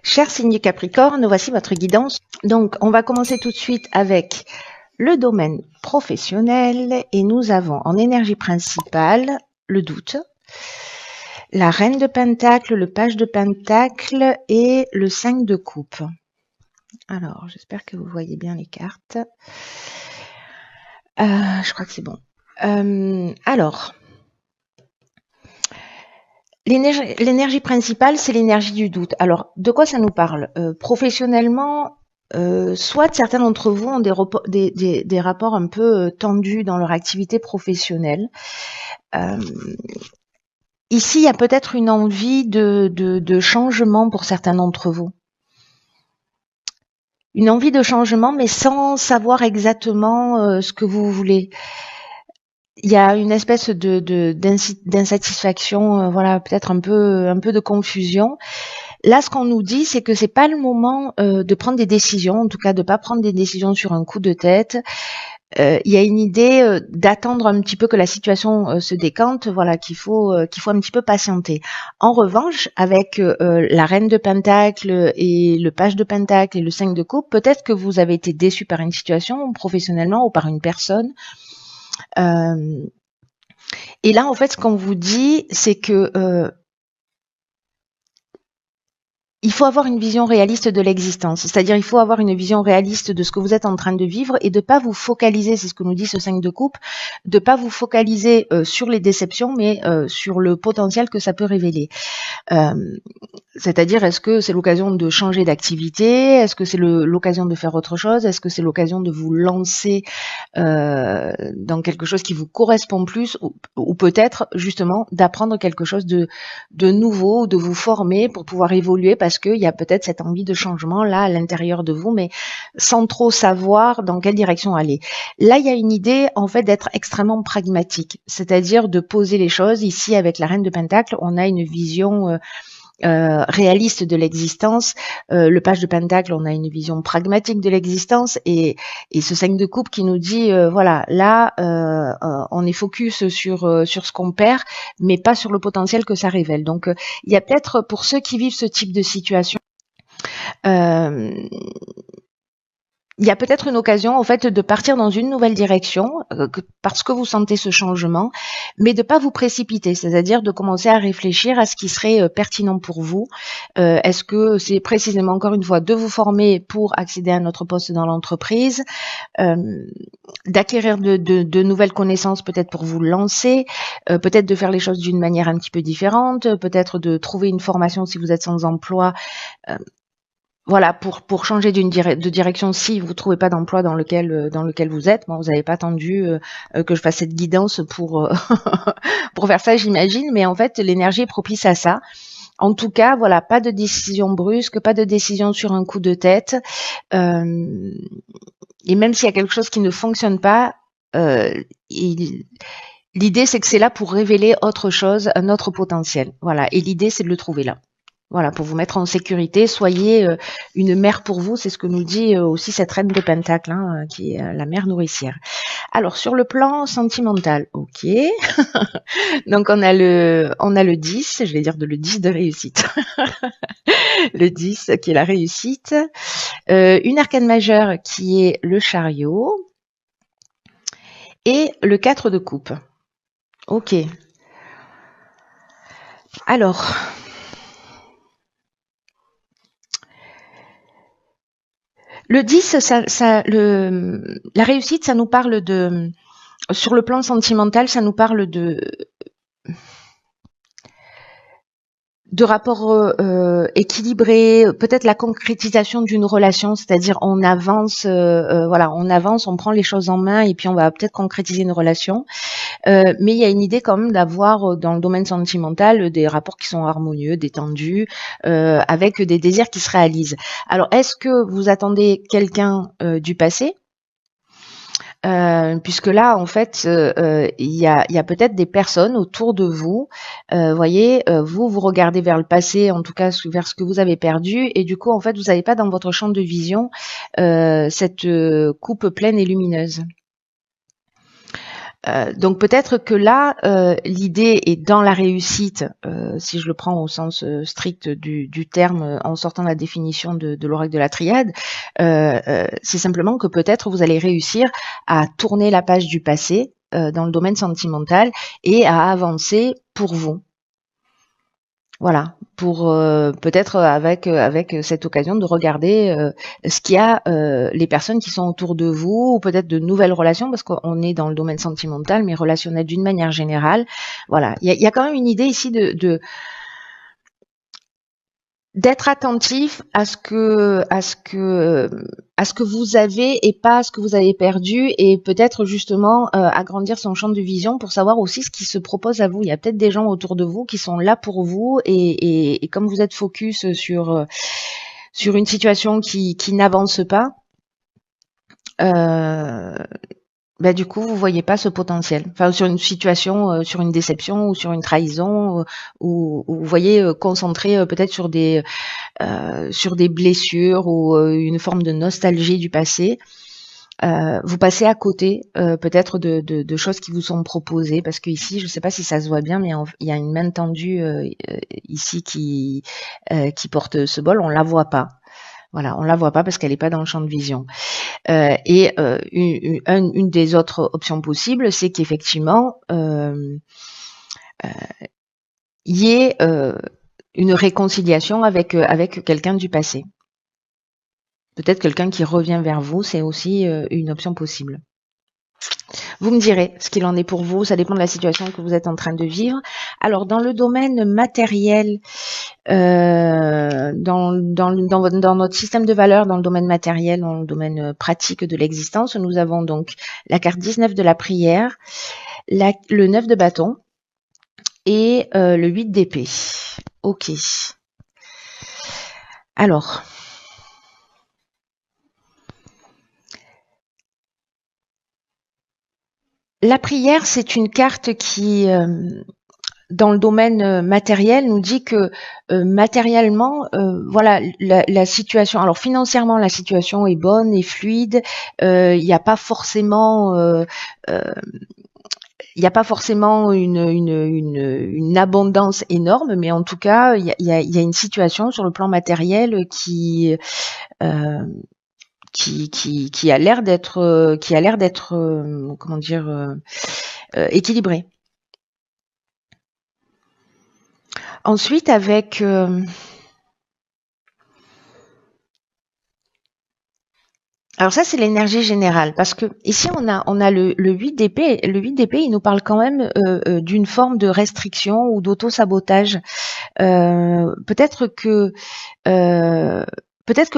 Cher signe Capricorne, voici votre guidance. Donc, on va commencer tout de suite avec le domaine professionnel et nous avons en énergie principale le doute, la reine de Pentacle, le page de Pentacle et le 5 de coupe. Alors, j'espère que vous voyez bien les cartes. Je crois que c'est bon. Alors, l'énergie principale, c'est l'énergie du doute. Alors, de quoi ça nous parle? Professionnellement, soit certains d'entre vous ont des rapports un peu tendus dans leur activité professionnelle. Ici, il y a peut-être une envie de changement pour certains d'entre vous. Une envie de changement, mais sans savoir exactement ce que vous voulez. Il y a une espèce d'insatisfaction, voilà, peut-être un peu de confusion. Là, ce qu'on nous dit, c'est que c'est pas le moment de prendre des décisions, en tout cas de pas prendre des décisions sur un coup de tête. Il y a une idée d'attendre un petit peu que la situation se décante, voilà, qu'il faut un petit peu patienter. En revanche, avec la reine de Pentacle et le page de Pentacle et le 5 de coupe, peut-être que vous avez été déçu par une situation professionnellement ou par une personne. Et là, en fait, ce qu'on vous dit, c'est que il faut avoir une vision réaliste de l'existence, c'est-à-dire il faut avoir une vision réaliste de ce que vous êtes en train de vivre et de pas vous focaliser, c'est ce que nous dit ce 5 de coupe, de pas vous focaliser sur les déceptions, mais sur le potentiel que ça peut révéler. C'est-à-dire, est-ce que c'est l'occasion de changer d'activité? Est-ce que c'est l'occasion de faire autre chose? Est-ce que c'est l'occasion de vous lancer dans quelque chose qui vous correspond plus? Ou peut-être, justement, d'apprendre quelque chose de nouveau, de vous former pour pouvoir évoluer parce qu'il y a peut-être cette envie de changement là à l'intérieur de vous, mais sans trop savoir dans quelle direction aller. Là, il y a une idée, en fait, d'être extrêmement pragmatique, c'est-à-dire de poser les choses. Ici, avec la reine de Pentacle, on a une vision réaliste de l'existence. Le page de Pentacle, on a une vision pragmatique de l'existence et ce 5 de coupe qui nous dit voilà, là on est focus sur ce qu'on perd, mais pas sur le potentiel que ça révèle. Donc il y a peut-être pour ceux qui vivent ce type de situation il y a peut-être une occasion, en fait, de partir dans une nouvelle direction, parce que vous sentez ce changement, mais de pas vous précipiter, c'est-à-dire de commencer à réfléchir à ce qui serait pertinent pour vous. Est-ce que c'est précisément, encore une fois, de vous former pour accéder à notre poste dans l'entreprise, d'acquérir de nouvelles connaissances, peut-être pour vous lancer, peut-être de faire les choses d'une manière un petit peu différente, peut-être de trouver une formation si vous êtes sans emploi, voilà, pour changer de direction si vous trouvez pas d'emploi dans lequel vous êtes. Bon, vous n'avez pas attendu que je fasse cette guidance pour pour faire ça, j'imagine, mais en fait, l'énergie est propice à ça. En tout cas, voilà, pas de décision brusque, pas de décision sur un coup de tête. Et même s'il y a quelque chose qui ne fonctionne pas, l'idée c'est que c'est là pour révéler autre chose, un autre potentiel. Voilà, et l'idée c'est de le trouver là. Voilà, pour vous mettre en sécurité, soyez une mère pour vous, c'est ce que nous dit aussi cette reine de Pentacle, hein, qui est la mère nourricière. Alors sur le plan sentimental, ok. Donc on a le 10, je vais dire le 10 de réussite. Le 10 qui est la réussite. Une arcane majeure qui est le chariot. Et le 4 de coupe. Ok. Alors, le 10, la réussite, ça nous parle de, sur le plan sentimental, ça nous parle de rapports équilibrés, peut-être la concrétisation d'une relation, c'est-à-dire on avance, voilà, on avance, on prend les choses en main et puis on va peut-être concrétiser une relation. Mais il y a une idée quand même d'avoir dans le domaine sentimental des rapports qui sont harmonieux, détendus, avec des désirs qui se réalisent. Alors, est-ce que vous attendez quelqu'un du passé? Puisque là, en fait, il y a peut-être des personnes autour de vous. Voyez, vous regardez vers le passé, en tout cas vers ce que vous avez perdu, et du coup, en fait, vous n'avez pas dans votre champ de vision cette coupe pleine et lumineuse. Donc peut-être que là, l'idée est dans la réussite, si je le prends au sens strict du terme, en sortant la définition de l'oracle de la triade, c'est simplement que peut-être vous allez réussir à tourner la page du passé dans le domaine sentimental et à avancer pour vous. Voilà, pour peut-être avec cette occasion de regarder ce qu'il y a, les personnes qui sont autour de vous, ou peut-être de nouvelles relations, parce qu'on est dans le domaine sentimental, mais relationnel d'une manière générale. Voilà, il y a quand même une idée ici d'être attentif à ce que vous avez et pas à ce que vous avez perdu, et peut-être justement agrandir son champ de vision pour savoir aussi ce qui se propose à vous. Il y a peut-être des gens autour de vous qui sont là pour vous, et comme vous êtes focus sur une situation qui n'avance pas, du coup, vous voyez pas ce potentiel. Enfin, sur une situation, sur une déception ou sur une trahison, ou vous voyez concentré peut-être sur des blessures ou une forme de nostalgie du passé. Vous passez à côté peut-être de choses qui vous sont proposées, parce que ici, je ne sais pas si ça se voit bien, mais il y a une main tendue ici qui porte ce bol. On la voit pas. Voilà, on la voit pas parce qu'elle n'est pas dans le champ de vision. Une des autres options possibles, c'est qu'effectivement, il y ait une réconciliation avec quelqu'un du passé. Peut-être quelqu'un qui revient vers vous, c'est aussi une option possible. Vous me direz ce qu'il en est pour vous, ça dépend de la situation que vous êtes en train de vivre. Alors, dans le domaine matériel, dans notre système de valeurs, dans le domaine matériel, dans le domaine pratique de l'existence, nous avons donc la carte 19 de la prière, le 9 de bâton et le 8 d'épée. Ok. Alors, la prière, c'est une carte qui, dans le domaine matériel, nous dit que matériellement, voilà, la situation. Alors financièrement, la situation est bonne et fluide. Il n'y a pas forcément une abondance énorme, mais en tout cas, il y a une situation sur le plan matériel qui a l'air d'être comment dire, équilibrée. Ensuite, avec alors ça, c'est l'énergie générale, parce que ici on a le 8 d'épée. Le 8 d'épée, il nous parle quand même d'une forme de restriction ou d'auto-sabotage. Peut-être que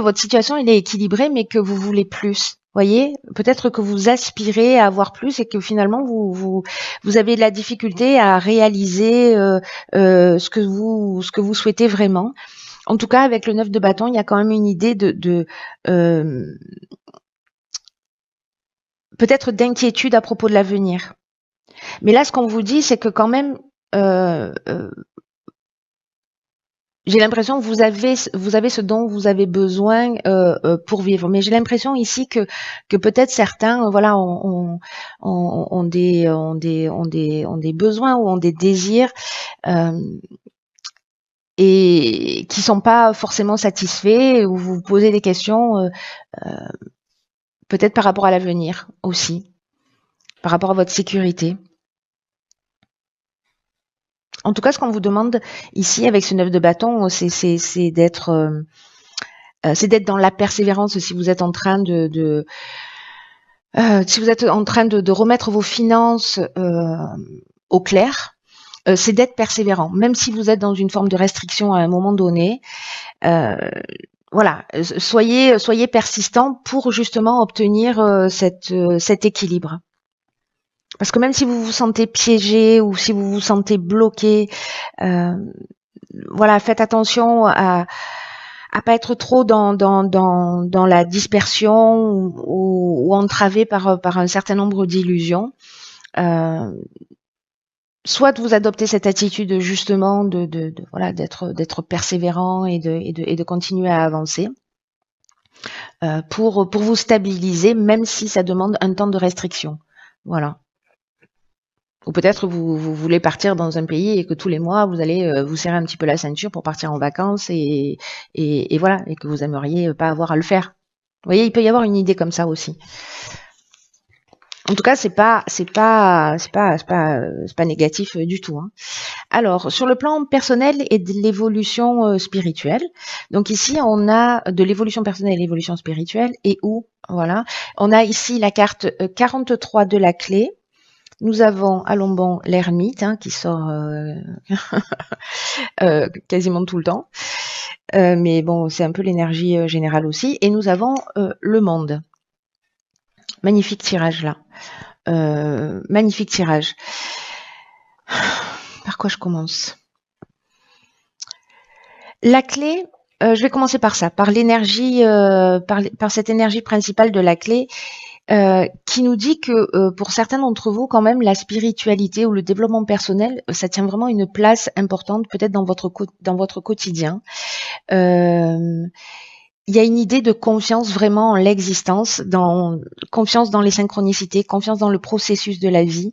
votre situation elle est équilibrée, mais que vous voulez plus. Voyez, peut-être que vous aspirez à avoir plus et que finalement vous avez de la difficulté à réaliser ce que vous souhaitez vraiment. En tout cas, avec le 9 de bâton, il y a quand même une idée de peut-être d'inquiétude à propos de l'avenir. Mais là, ce qu'on vous dit, c'est que quand même, j'ai l'impression que vous avez ce dont vous avez besoin pour vivre. Mais j'ai l'impression ici que peut-être certains, voilà, ont des besoins ou ont des désirs et qui sont pas forcément satisfaits, ou vous posez des questions peut-être par rapport à l'avenir aussi, par rapport à votre sécurité. En tout cas, ce qu'on vous demande ici avec ce 9 de bâton, c'est d'être dans la persévérance. Si vous êtes en train de remettre vos finances au clair, c'est d'être persévérant, même si vous êtes dans une forme de restriction à un moment donné. Voilà, soyez persistant pour justement obtenir cet équilibre. Parce que même si vous vous sentez piégé ou si vous vous sentez bloqué, voilà, faites attention à pas être trop dans la dispersion ou entravé par un certain nombre d'illusions. Soit vous adoptez cette attitude justement voilà, d'être persévérant et de continuer à avancer pour vous stabiliser, même si ça demande un temps de restriction. Voilà. Ou peut-être vous voulez partir dans un pays et que tous les mois, vous allez vous serrer un petit peu la ceinture pour partir en vacances et voilà, et que vous aimeriez pas avoir à le faire. Vous voyez, il peut y avoir une idée comme ça aussi. En tout cas, c'est pas négatif du tout, hein. Alors, sur le plan personnel et de l'évolution spirituelle, donc ici, on a de l'évolution personnelle et l'évolution spirituelle, et où, voilà, on a ici la carte 43 de la clé. Nous avons à l'ombon l'ermite, hein, qui sort quasiment tout le temps. Mais bon, c'est un peu l'énergie générale aussi. Et nous avons le monde. Magnifique tirage là. Magnifique tirage. Par quoi je commence? La clé, je vais commencer par ça, par l'énergie, par cette énergie principale de la clé, qui nous dit que pour certains d'entre vous, quand même, la spiritualité ou le développement personnel, ça tient vraiment une place importante, peut-être dans votre quotidien. Il y a une idée de confiance vraiment en l'existence, confiance dans les synchronicités, confiance dans le processus de la vie.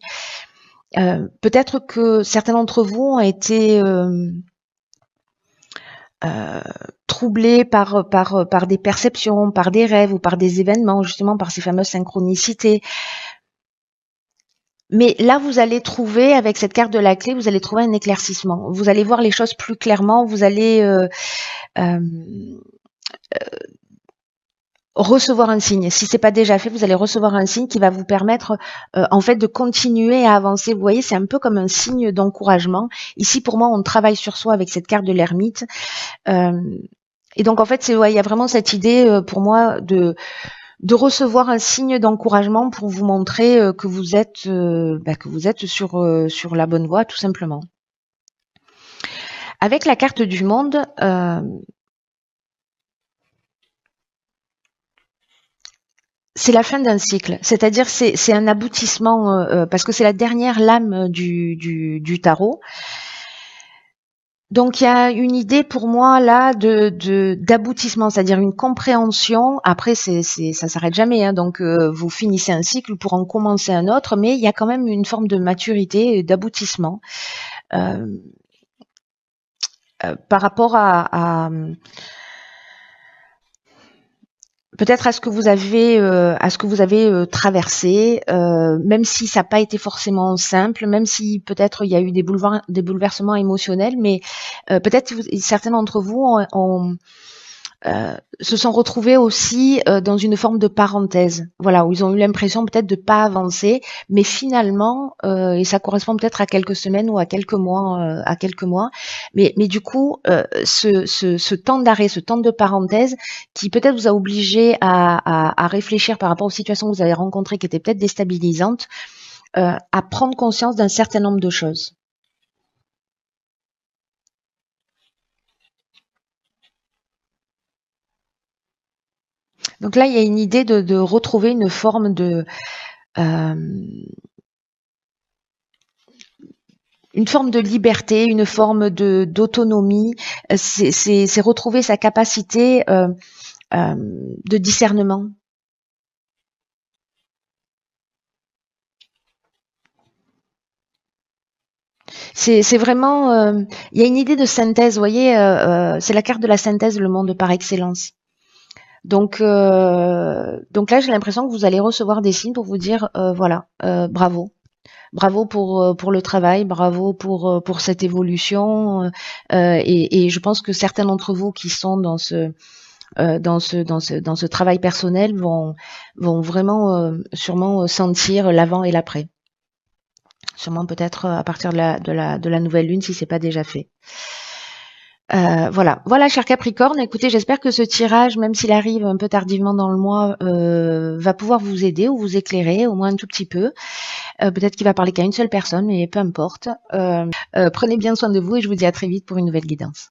Peut-être que certains d'entre vous ont été troublés par des perceptions, par des rêves ou par des événements, justement par ces fameuses synchronicités. Mais là, vous allez trouver, avec cette carte de la clé, vous allez trouver un éclaircissement. Vous allez voir les choses plus clairement, vous allez recevoir un signe. Si c'est pas déjà fait, vous allez recevoir un signe qui va vous permettre en fait de continuer à avancer. Vous voyez, c'est un peu comme un signe d'encouragement. Ici, pour moi, on travaille sur soi avec cette carte de l'ermite. Et donc, en fait, il y a vraiment cette idée pour moi de recevoir un signe d'encouragement pour vous montrer que vous êtes sur la bonne voie, tout simplement. Avec la carte du monde, c'est la fin d'un cycle, c'est-à-dire c'est un aboutissement parce que c'est la dernière lame du tarot. Donc il y a une idée pour moi là d'aboutissement, c'est-à-dire une compréhension. Après ça s'arrête jamais, hein, donc vous finissez un cycle pour en commencer un autre, mais il y a quand même une forme de maturité et d'aboutissement par rapport à peut-être à ce que vous avez traversé, même si ça n'a pas été forcément simple, même si peut-être il y a eu des bouleversements émotionnels, mais peut-être certains d'entre vous se sont retrouvés aussi dans une forme de parenthèse, voilà, où ils ont eu l'impression peut-être de pas avancer, mais finalement, et ça correspond peut-être à quelques semaines ou à quelques mois, mais du coup, ce temps d'arrêt, ce temps de parenthèse, qui peut-être vous a obligé à réfléchir par rapport aux situations que vous avez rencontrées, qui étaient peut-être déstabilisantes, à prendre conscience d'un certain nombre de choses. Donc là, il y a une idée de retrouver une forme de liberté, une forme d'autonomie. C'est retrouver sa capacité de discernement. C'est vraiment, il y a une idée de synthèse, vous voyez, c'est la carte de la synthèse, le monde par excellence. Donc là, j'ai l'impression que vous allez recevoir des signes pour vous dire, voilà, bravo. Bravo pour le travail, bravo pour cette évolution. Et je pense que certains d'entre vous qui sont dans ce travail personnel vont vraiment sûrement sentir l'avant et l'après. Sûrement peut-être à partir de la nouvelle lune si c'est pas déjà fait. Voilà, cher Capricorne, écoutez, j'espère que ce tirage, même s'il arrive un peu tardivement dans le mois, va pouvoir vous aider ou vous éclairer, au moins un tout petit peu. Peut-être qu'il va parler qu'à une seule personne, mais peu importe. Prenez bien soin de vous et je vous dis à très vite pour une nouvelle guidance.